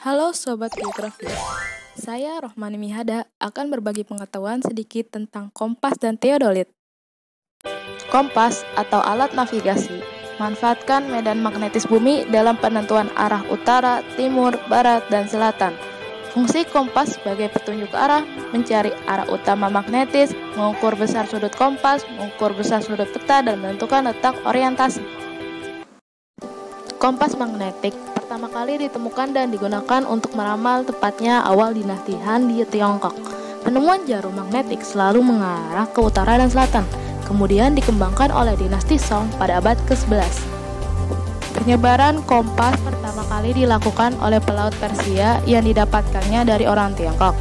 Halo Sobat Geografi, saya Rohmani Mihada akan berbagi pengetahuan sedikit tentang kompas dan teodolit. Kompas atau alat navigasi manfaatkan medan magnetis bumi dalam penentuan arah utara, timur, barat, dan selatan. Fungsi kompas sebagai petunjuk arah, mencari arah utama magnetis, mengukur besar sudut kompas, mengukur besar sudut peta, dan menentukan letak orientasi. Kompas magnetik pertama kali ditemukan dan digunakan untuk meramal tepatnya awal dinasti Han di Tiongkok. Penemuan jarum magnetik selalu mengarah ke utara dan selatan, kemudian dikembangkan oleh dinasti Song pada abad ke-11. Penyebaran kompas pertama kali dilakukan oleh pelaut Persia yang didapatkannya dari orang Tiongkok.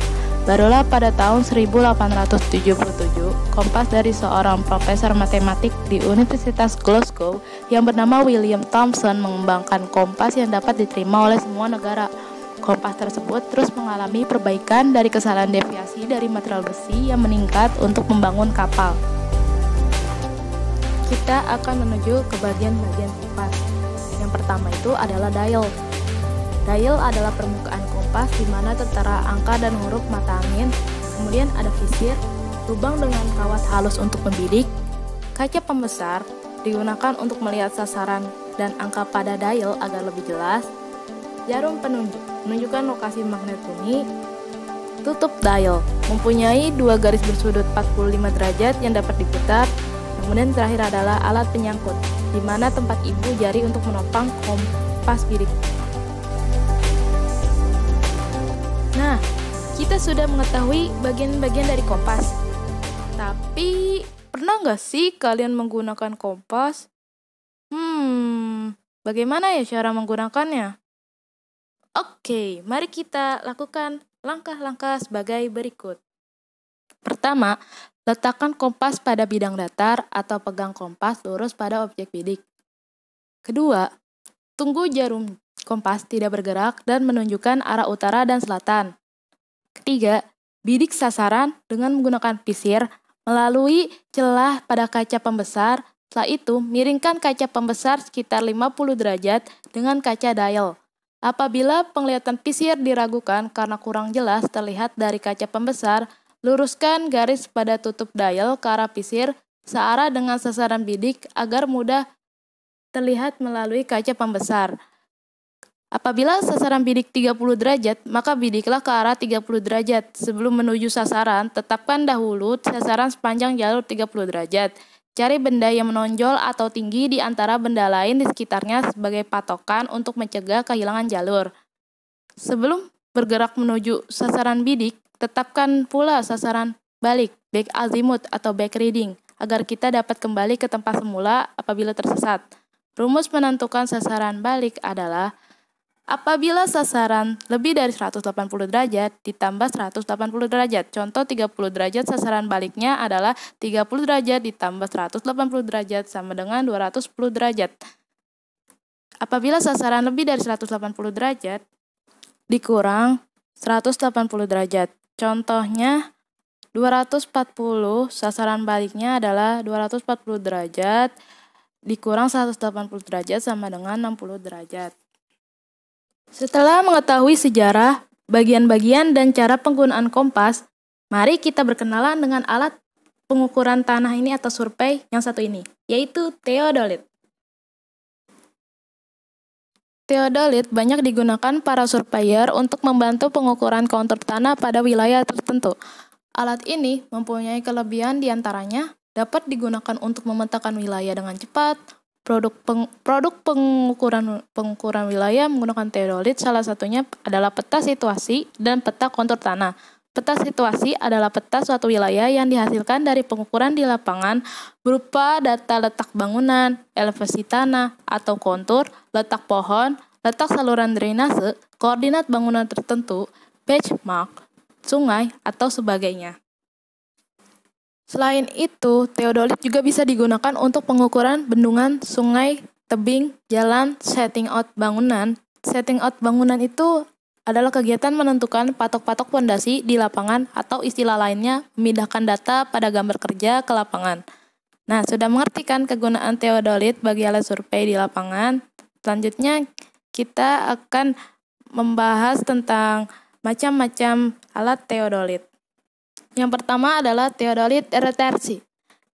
Barulah pada tahun 1877, kompas dari seorang profesor matematik di Universitas Glasgow yang bernama William Thomson mengembangkan kompas yang dapat diterima oleh semua negara. Kompas tersebut terus mengalami perbaikan dari kesalahan deviasi dari material besi yang meningkat untuk membangun kapal. Kita akan menuju ke bagian-bagian kompas. Yang pertama itu adalah dial. Dial adalah permukaan kompas di mana tertera angka dan huruf mata angin. Kemudian ada visir, lubang dengan kawat halus untuk membidik. Kaca pembesar digunakan untuk melihat sasaran dan angka pada dial agar lebih jelas. Jarum penunjuk menunjukkan lokasi magnet bumi. Tutup dial mempunyai dua garis bersudut 45 derajat yang dapat diputar. Kemudian terakhir adalah alat penyangkut, di mana tempat ibu jari untuk menopang kompas bidik. Nah, kita sudah mengetahui bagian-bagian dari kompas. Tapi, pernah nggak sih kalian menggunakan kompas? Bagaimana ya cara menggunakannya? Oke, mari kita lakukan langkah-langkah sebagai berikut. Pertama, letakkan kompas pada bidang datar atau pegang kompas lurus pada objek bidik. Kedua, tunggu jarum kompas tidak bergerak dan menunjukkan arah utara dan selatan. Ketiga, bidik sasaran dengan menggunakan visir melalui celah pada kaca pembesar. Setelah itu, miringkan kaca pembesar sekitar 50 derajat dengan kaca dial. Apabila penglihatan visir diragukan karena kurang jelas terlihat dari kaca pembesar, luruskan garis pada tutup dial ke arah visir searah dengan sasaran bidik agar mudah terlihat melalui kaca pembesar. Apabila sasaran bidik 30 derajat, maka bidiklah ke arah 30 derajat. Sebelum menuju sasaran, tetapkan dahulu sasaran sepanjang jalur 30 derajat. Cari benda yang menonjol atau tinggi di antara benda lain di sekitarnya sebagai patokan untuk mencegah kehilangan jalur. Sebelum bergerak menuju sasaran bidik, tetapkan pula sasaran balik, back azimuth atau back reading, agar kita dapat kembali ke tempat semula apabila tersesat. Rumus menentukan sasaran balik adalah apabila sasaran lebih dari 180 derajat ditambah 180 derajat. Contoh 30 derajat sasaran baliknya adalah 30 derajat ditambah 180 derajat sama dengan 210 derajat. Apabila sasaran lebih dari 180 derajat dikurang 180 derajat. Contohnya 240 sasaran baliknya adalah 240 derajat dikurang 180 derajat sama dengan 60 derajat. Setelah mengetahui sejarah, bagian-bagian dan cara penggunaan kompas, mari kita berkenalan dengan alat pengukuran tanah ini atau survei yang satu ini, yaitu teodolit. Teodolit banyak digunakan para surveyor untuk membantu pengukuran kontur tanah pada wilayah tertentu. Alat ini mempunyai kelebihan diantaranya dapat digunakan untuk memetakan wilayah dengan cepat. Produk pengukuran wilayah menggunakan teodolit salah satunya adalah peta situasi dan peta kontur tanah. Peta situasi adalah peta suatu wilayah yang dihasilkan dari pengukuran di lapangan berupa data letak bangunan, elevasi tanah atau kontur, letak pohon, letak saluran drainase, koordinat bangunan tertentu, benchmark, sungai, atau sebagainya. Selain itu, teodolit juga bisa digunakan untuk pengukuran bendungan, sungai, tebing, jalan, setting out bangunan. Setting out bangunan itu adalah kegiatan menentukan patok-patok fondasi di lapangan atau istilah lainnya memindahkan data pada gambar kerja ke lapangan. Nah, sudah mengerti kan kegunaan teodolit bagi alat survei di lapangan? Selanjutnya, kita akan membahas tentang macam-macam alat teodolit. Yang pertama adalah teodolit retersi.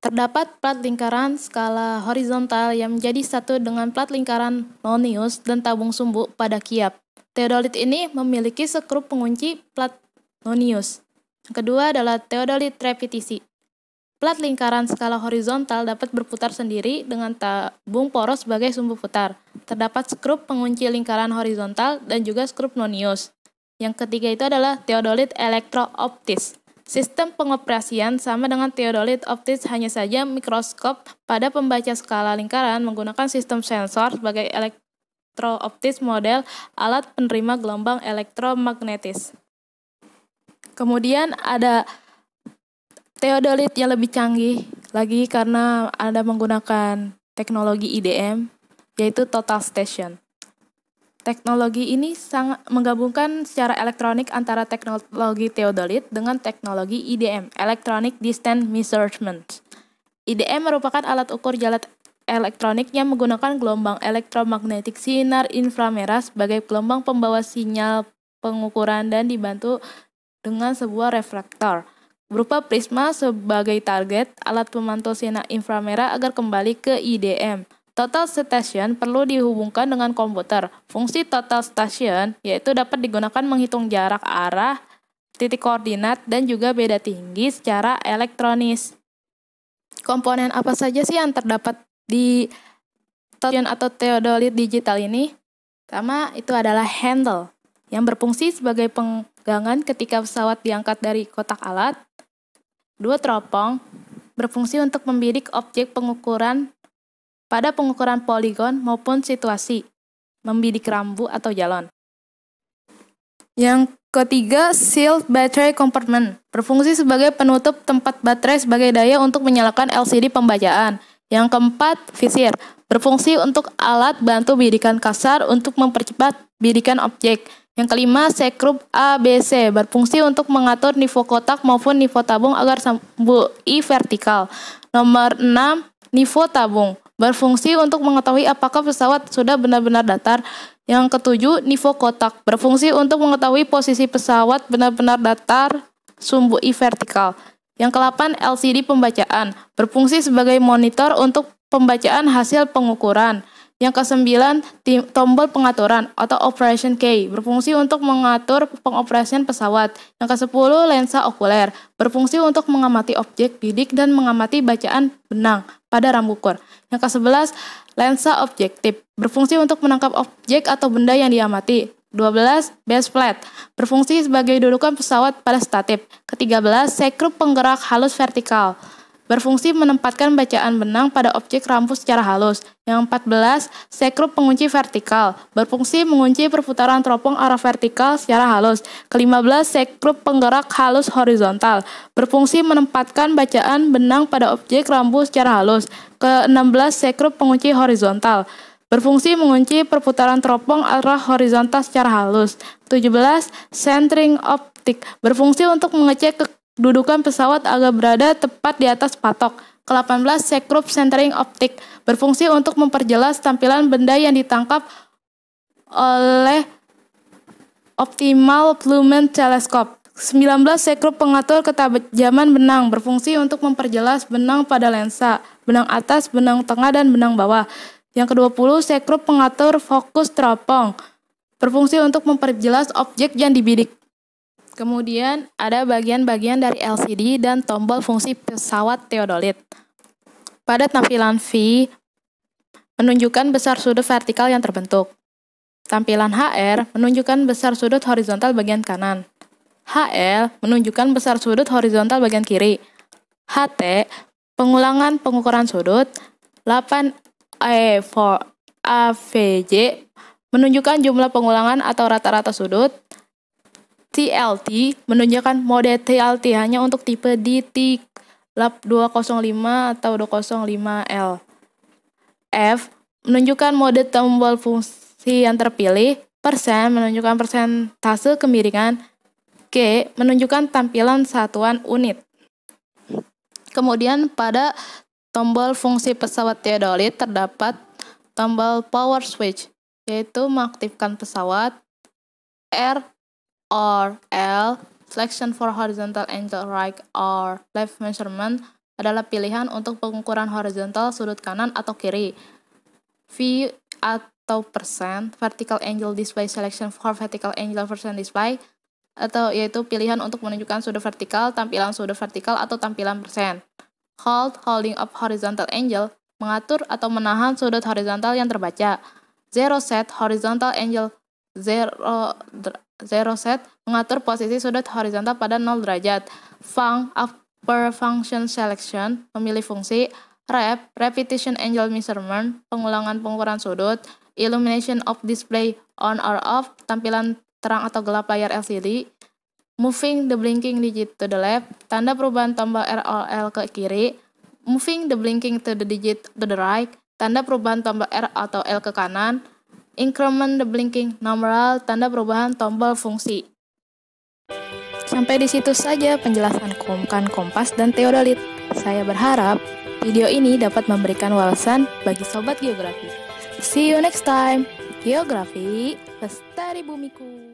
Terdapat plat lingkaran skala horizontal yang menjadi satu dengan plat lingkaran nonius dan tabung sumbu pada kiap. Teodolit ini memiliki skrup pengunci plat nonius. Yang kedua adalah teodolit repetisi. Plat lingkaran skala horizontal dapat berputar sendiri dengan tabung poros sebagai sumbu putar. Terdapat skrup pengunci lingkaran horizontal dan juga skrup nonius. Yang ketiga itu adalah teodolit elektro-optis. Sistem pengoperasian sama dengan teodolit optis, hanya saja mikroskop pada pembaca skala lingkaran menggunakan sistem sensor sebagai elektro-optis model alat penerima gelombang elektromagnetis. Kemudian ada teodolit yang lebih canggih lagi karena ada menggunakan teknologi IDM, yaitu total station. Teknologi ini sangat menggabungkan secara elektronik antara teknologi teodolit dengan teknologi IDM, Electronic Distance Measurement. IDM merupakan alat ukur jalan elektronik yang menggunakan gelombang elektromagnetik sinar inframerah sebagai gelombang pembawa sinyal pengukuran dan dibantu dengan sebuah reflektor berupa prisma sebagai target alat pemantul sinar inframerah agar kembali ke IDM. Total station perlu dihubungkan dengan komputer. Fungsi total station yaitu dapat digunakan menghitung jarak arah, titik koordinat, dan juga beda tinggi secara elektronis. Komponen apa saja sih yang terdapat di station atau teodolit digital ini? Pertama, itu adalah handle yang berfungsi sebagai pegangan ketika pesawat diangkat dari kotak alat. 2, teropong berfungsi untuk membidik objek pengukuran pada pengukuran poligon maupun situasi, membidik rambu atau jalon. Yang ketiga, sealed battery compartment, berfungsi sebagai penutup tempat baterai sebagai daya untuk menyalakan LCD pembacaan. Yang keempat, visir, berfungsi untuk alat bantu bidikan kasar untuk mempercepat bidikan objek. Yang kelima, sekrup ABC, berfungsi untuk mengatur nivou kotak maupun nivou tabung agar sambung vertikal. Nomor 6, nivou tabung, berfungsi untuk mengetahui apakah pesawat sudah benar-benar datar. Yang ketujuh, nivou kotak, berfungsi untuk mengetahui posisi pesawat benar-benar datar, sumbu vertikal. Yang ke-8, LCD pembacaan, berfungsi sebagai monitor untuk pembacaan hasil pengukuran. Yang ke-9, tombol pengaturan atau operation key, berfungsi untuk mengatur pengoperasian pesawat. Yang ke-10, lensa okuler, berfungsi untuk mengamati objek bidik dan mengamati bacaan benang pada rambu ukur. Yang ke-11, lensa objektif, berfungsi untuk menangkap objek atau benda yang diamati. 12, base plate, berfungsi sebagai dudukan pesawat pada statif. Ke-13, sekrup penggerak halus vertikal, berfungsi menempatkan bacaan benang pada objek rambu secara halus. Yang 14, sekrup pengunci vertikal, berfungsi mengunci perputaran teropong arah vertikal secara halus. Ke-15, sekrup penggerak halus horizontal, berfungsi menempatkan bacaan benang pada objek rambu secara halus. Ke-16, sekrup pengunci horizontal, berfungsi mengunci perputaran teropong arah horizontal secara halus. 17, centering optik, berfungsi untuk mengecek kedudukan pesawat agar berada tepat di atas patok. Ke-18, sekrup centering optik, berfungsi untuk memperjelas tampilan benda yang ditangkap oleh optimal lumen teleskop. 19, sekrup pengatur ketajaman benang, berfungsi untuk memperjelas benang pada lensa, benang atas, benang tengah, dan benang bawah. Yang ke-20, sekrup pengatur fokus teropong, berfungsi untuk memperjelas objek yang dibidik. Kemudian ada bagian-bagian dari LCD dan tombol fungsi pesawat teodolit. Pada tampilan V, menunjukkan besar sudut vertikal yang terbentuk. Tampilan HR menunjukkan besar sudut horizontal bagian kanan. HL menunjukkan besar sudut horizontal bagian kiri. HT, pengulangan pengukuran sudut. 8 AVJ menunjukkan jumlah pengulangan atau rata-rata sudut. TLT menunjukkan mode TLT hanya untuk tipe DT 205 atau 205L. F menunjukkan mode tombol fungsi yang terpilih. Persen menunjukkan persentase kemiringan. G menunjukkan tampilan satuan unit. Kemudian pada tombol fungsi pesawat teodolit terdapat tombol power switch, yaitu mengaktifkan pesawat, R or L, selection for horizontal angle right or left measurement, adalah pilihan untuk pengukuran horizontal sudut kanan atau kiri. V atau percent, vertical angle display selection for vertical angle percent display, atau yaitu pilihan untuk menunjukkan sudut vertikal, tampilan sudut vertikal, atau tampilan persen. Hold, holding up horizontal angle, mengatur atau menahan sudut horizontal yang terbaca. Zero set, horizontal angle zero set, mengatur posisi sudut horizontal pada 0 derajat. Func, upper function selection, memilih fungsi. Rep, repetition angle measurement, pengulangan pengukuran sudut. Illumination of display on or off, tampilan terang atau gelap layar LCD. Moving the blinking digit to the left, tanda perubahan tombol R or L ke kiri. Moving the blinking to the digit to the right, tanda perubahan tombol R atau L ke kanan. Increment the blinking numeral, tanda perubahan tombol fungsi. Sampai di situ saja penjelasan kompas dan teodolit. Saya berharap video ini dapat memberikan wawasan bagi sobat geografi. See you next time. Geografi, lestari bumiku.